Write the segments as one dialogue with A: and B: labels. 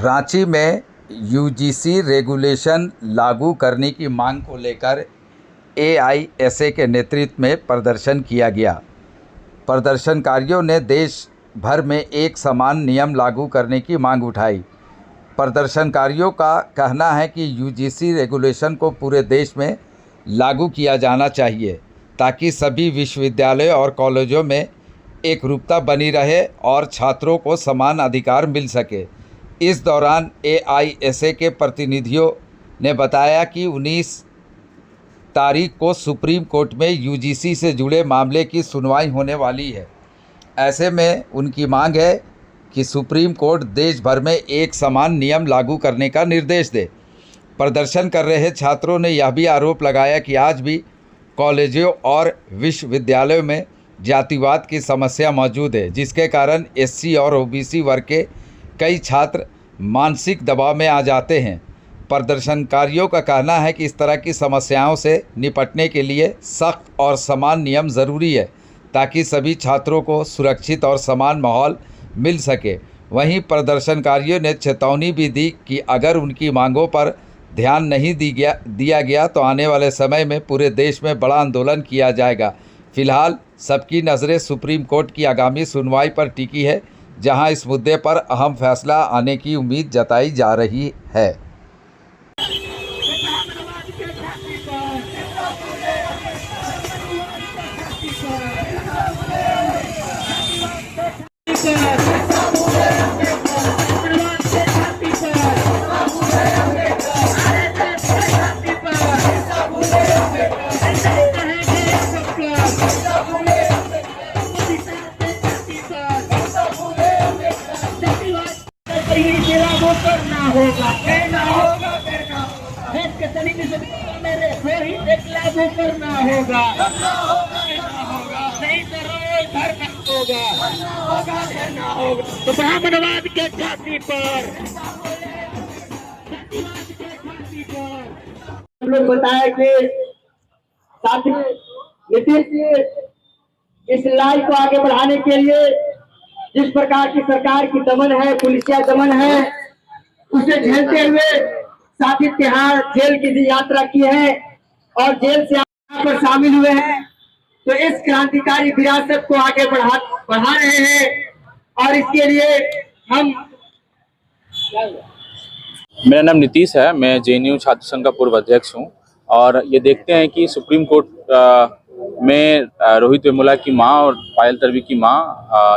A: रांची में UGC regulation लागू करने की मांग को लेकर एआईएसए के नेतृत्व में प्रदर्शन किया गया। प्रदर्शनकारियों ने देश भर में एक समान नियम लागू करने की मांग उठाई। प्रदर्शनकारियों का कहना है कि यूजीसी रेगुलेशन को पूरे देश में लागू किया जाना चाहिए ताकि सभी विश्वविद्यालयों और कॉलेजों में एकरूपता बनी रहे और छात्रों को समान अधिकार मिल सके। इस दौरान एआईएसए के प्रतिनिधियों ने बताया कि 19 तारीख को सुप्रीम कोर्ट में यूजीसी से जुड़े मामले की सुनवाई होने वाली है। ऐसे में उनकी मांग है कि सुप्रीम कोर्ट देश भर में एक समान नियम लागू करने का निर्देश दे। प्रदर्शन कर रहे छात्रों ने यह भी आरोप लगाया कि आज भी कॉलेजों और विश्वविद्यालयों में जातिवाद की समस्या मौजूद है, जिसके कारण एससी और ओबीसी वर्ग के कई छात्र मानसिक दबाव में आ जाते हैं। प्रदर्शनकारियों का कहना है कि इस तरह की समस्याओं से निपटने के लिए सख्त और समान नियम ज़रूरी है ताकि सभी छात्रों को सुरक्षित और समान माहौल मिल सके। वहीं प्रदर्शनकारियों ने चेतावनी भी दी कि अगर उनकी मांगों पर ध्यान नहीं दिया गया तो आने वाले समय में पूरे देश में बड़ा आंदोलन किया जाएगा। फिलहाल सबकी नज़रें सुप्रीम कोर्ट की आगामी सुनवाई पर टिकी है, जहां इस मुद्दे पर अहम फैसला आने की उम्मीद जताई जा रही है।
B: करना होगा, कहना होगा, देश के तरीके से मेरे फिर ही लागू करना होगा, नहीं तो धरना होगा, कहना होगा। तो ब्राह्मणवाद के छाती पर हम लोग बताया कि साथी नीतीश जी इस लड़ाई को आगे बढ़ाने के लिए जिस प्रकार की सरकार की दमन है, पुलिसिया दमन है, उसे झेलते हुए साथी तिहाड़ जेल की यात्रा की है और जेल से यहाँ पर शामिल हुए हैं। तो इस क्रांतिकारी विरासत को आगे बढ़ा रहे हैं और इसके लिए हम।
C: मेरा नाम नीतीश है, मैं जेएनयू छात्र संघ का पूर्व अध्यक्ष हूँ। और ये देखते हैं कि सुप्रीम कोर्ट में रोहित वेमुला की मां और पायल तडवी की मां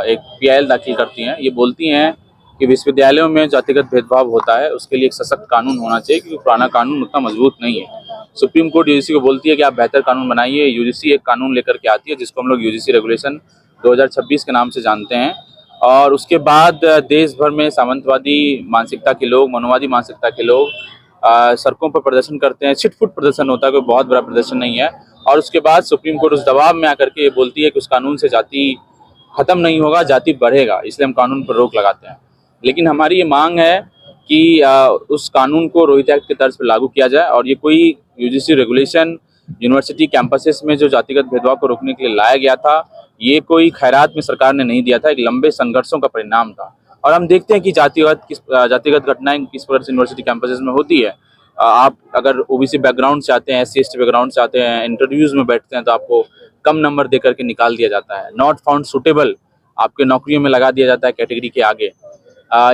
C: एक पीआईएल दाखिल करती हैं। ये बोलती हैं कि विश्वविद्यालयों में जातिगत भेदभाव होता है, उसके लिए एक सशक्त कानून होना चाहिए क्योंकि पुराना कानून उतना मजबूत नहीं है। सुप्रीम कोर्ट यूजीसी को बोलती है कि आप बेहतर कानून बनाइए। यूजीसी एक कानून लेकर के आती है जिसको हम लोग यूजीसी रेगुलेशन 2026 के नाम से जानते हैं। और उसके बाद देश भर में सामंतवादी मानसिकता के लोग, मनोवादी मानसिकता के लोग सड़कों पर प्रदर्शन करते हैं। छिटफुट प्रदर्शन होता है, कोई बहुत बड़ा प्रदर्शन नहीं है। और उसके बाद सुप्रीम कोर्ट उस दबाव में आकर के ये बोलती है कि उस कानून से जाति खत्म नहीं होगा, जाति बढ़ेगा, इसलिए हम कानून पर रोक लगाते हैं। लेकिन हमारी ये मांग है कि उस कानून को रोहित एक्ट के तर्ज पर लागू किया जाए। और ये कोई यूजीसी रेगुलेशन यूनिवर्सिटी कैंपसेस में जो जातिगत भेदभाव को रोकने के लिए लाया गया था, ये कोई खैरात में सरकार ने नहीं दिया था, एक लंबे संघर्षों का परिणाम था। और हम देखते हैं कि जातिगत घटनाएं किस प्रकार से यूनिवर्सिटी कैंपसेस में होती है। आप अगर ओबीसी बैकग्राउंड से आते हैं, एससी एसटी बैकग्राउंड से आते हैं, इंटरव्यूज में बैठते हैं तो आपको कम नंबर दे करके निकाल दिया जाता है। नॉट फाउंड सुटेबल आपके नौकरियों में लगा दिया जाता है कैटेगरी के आगे।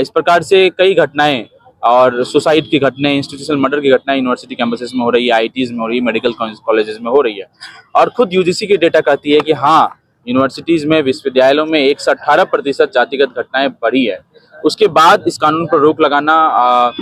C: इस प्रकार से कई घटनाएं और सुसाइड की घटनाएं, इंस्टीट्यूशनल मर्डर की घटनाएं यूनिवर्सिटी कैंपसेस में हो रही है, आईटीज में हो रही है, मेडिकल कॉलेजेस में हो रही है। और खुद यूजीसी की डेटा कहती है कि हाँ, यूनिवर्सिटीज में, विश्वविद्यालयों में 118% जातिगत घटनाएं बढ़ी है। उसके बाद इस कानून पर रोक लगाना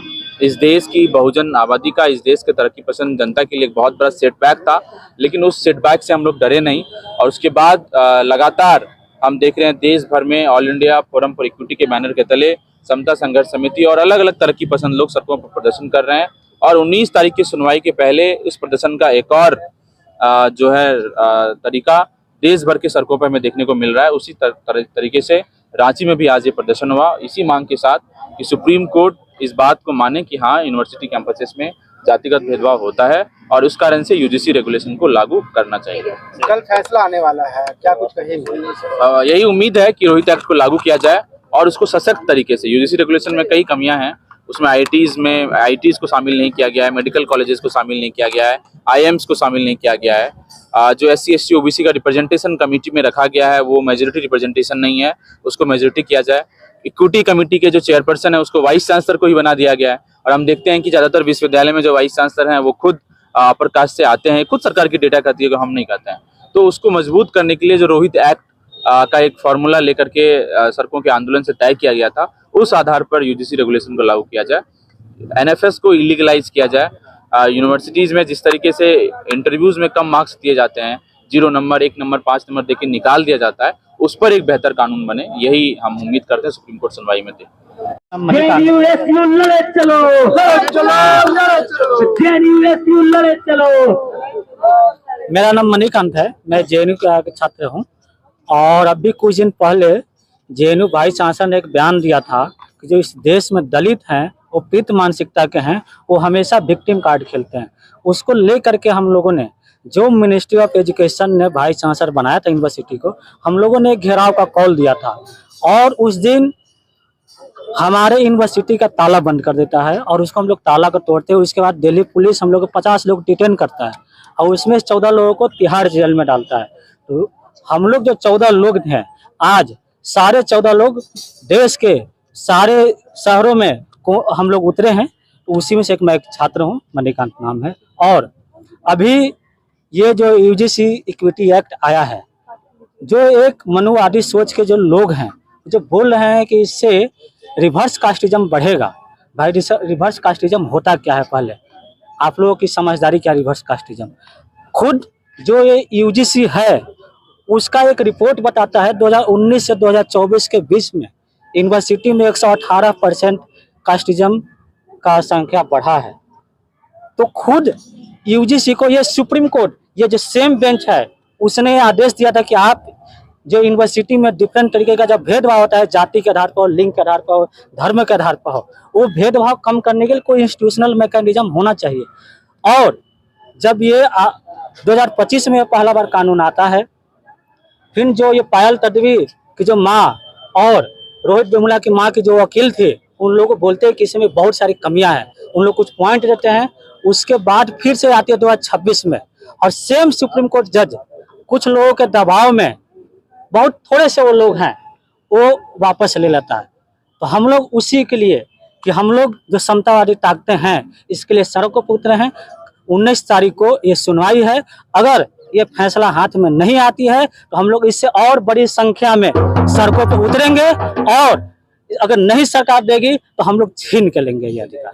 C: इस देश की बहुजन आबादी का, इस देश के तरक्की पसंद जनता के लिए एक बहुत बड़ा सेटबैक था। लेकिन उस सेटबैक से हम लोग डरे नहीं और उसके बाद लगातार हम देख रहे हैं देश भर में all India forum for equity के बैनर के तले समता संघर्ष समिति और अलग अलग तरक्की पसंद लोग सड़कों पर प्रदर्शन कर रहे हैं। और 19 तारीख की सुनवाई के पहले इस प्रदर्शन का एक और जो है तरीका देश भर के सड़कों पर हमें देखने को मिल रहा है। उसी तरीके से रांची में भी आज ये प्रदर्शन हुआ, इसी मांग के साथ कि सुप्रीम कोर्ट इस बात को माने कि हाँ, यूनिवर्सिटी कैंपसेस में जातिगत भेदभाव होता है और उस कारण से यूजीसी रेगुलेशन को लागू करना चाहिए।
D: कल फैसला आने वाला है, क्या कुछ कहेंगे?
C: यही उम्मीद है कि रोहित एक्ट को लागू किया जाए और उसको सशक्त तरीके से। यूजीसी रेगुलेशन में कई कमियां हैं उसमें आईआईटीज को शामिल नहीं किया गया है, मेडिकल कॉलेजेस को शामिल नहीं किया गया है, आईएम्स को शामिल नहीं किया गया है। जो SC ST OBC का रिप्रेजेंटेशन कमेटी में रखा गया है वो मेजोरिटी रिप्रेजेंटेशन नहीं है, उसको मेजोरिटी किया जाए। इक्विटी कमेटी के जो चेयरपर्सन है उसको वाइस चांसलर को ही बना दिया गया है। और हम देखते हैं कि ज़्यादातर विश्वविद्यालय में जो वाइस चांसलर हैं वो खुद अपर कास्ट से आते हैं, खुद सरकार की डेटा कहती है कि हम नहीं कहते हैं। तो उसको मजबूत करने के लिए जो रोहित एक्ट का एक फार्मूला लेकर के सड़कों के आंदोलन से तय किया गया था, उस आधार पर UGC रेगुलेशन को लागू किया जाए, NFS को इलीगलाइज किया जाए। यूनिवर्सिटीज़ में जिस तरीके से इंटरव्यूज़ में कम मार्क्स दिए जाते हैं, 0 नंबर 1 नंबर 5 नंबर देके निकाल दिया जाता है, उस पर एक बेहतर कानून बने, यही हम उम्मीद करते हैं सुप्रीम कोर्ट सुनवाई में दे।
B: JNU लड़े चलो, JNU लड़े चलो।
E: मेरा नाम मणिकांत है, मैं JNU का छात्र हूं। और अभी कुछ दिन पहले JNU वाइस चांसलर ने एक बयान दिया था कि जो इस देश में दलित हैं वो पीत मानसिकता के हैं, वो हमेशा विक्टिम कार्ड खेलते हैं। उसको लेकर के हम लोगों ने, जो मिनिस्ट्री ऑफ एजुकेशन ने वाइस चांसलर बनाया था यूनिवर्सिटी को, हम लोगों ने एक घेराव का कॉल दिया था। और उस दिन हमारे यूनिवर्सिटी का ताला बंद कर देता है और उसको हम लोग ताला को तोड़ते हैं। उसके बाद दिल्ली पुलिस हम लोग को 50 लोग डिटेन करता है और उसमें 14 लोगों को तिहाड़ जेल में डालता है। तो हम लोग जो 14 लोग हैं, आज सारे 14 लोग देश के सारे शहरों में हम लोग उतरे हैं। तो उसी में से मैं एक छात्र हूँ, मणिकांत नाम है। और अभी ये जो UGC इक्विटी एक्ट आया है, जो एक मनुवादी सोच के जो लोग हैं जो बोल रहे हैं कि इससे रिवर्स कास्टिज्म बढ़ेगा। भाई रिवर्स कास्टिज्म होता क्या है, पहले आप लोगों की समझदारी क्या। रिवर्स कास्टिज्म खुद जो ये UGC है उसका एक रिपोर्ट बताता है 2019 से 2024 के बीच में यूनिवर्सिटी में 118% कास्टिज्म का संख्या बढ़ा है। तो खुद UGC को ये सुप्रीम कोर्ट, ये जो सेम बेंच है, उसने आदेश दिया था कि आप जो यूनिवर्सिटी में डिफरेंट तरीके का जब भेदभाव होता है, जाति के आधार पर, लिंग के आधार पर, धर्म के आधार पर हो, वो भेदभाव कम करने के लिए कोई इंस्टीट्यूशनल मैकेनिज्म होना चाहिए। और जब ये 2025 में पहला बार कानून आता है, फिर जो ये पायल तडवी की जो माँ और रोहित वेमुला की माँ की जो वकील थे, उन लोगों को बोलते हैं कि इसमें बहुत सारी कमियां हैं, उन लोग कुछ पॉइंट देते हैं। उसके बाद फिर से आती है 2026 में और सेम सुप्रीम कोर्ट जज कुछ लोगों के दबाव में, बहुत थोड़े से वो लोग हैं, वो वापस ले लेता है। तो हम लोग उसी के लिए कि हम लोग जो समतावादी ताकतें हैं, इसके लिए सड़कों पर उतरे हैं। 19 तारीख को ये सुनवाई है। अगर ये फैसला हाथ में नहीं आती है तो हम लोग इससे और बड़ी संख्या में सड़कों पर उतरेंगे और अगर नहीं सरकार देगी तो हम लोग छीन के लेंगे ये अधिकार।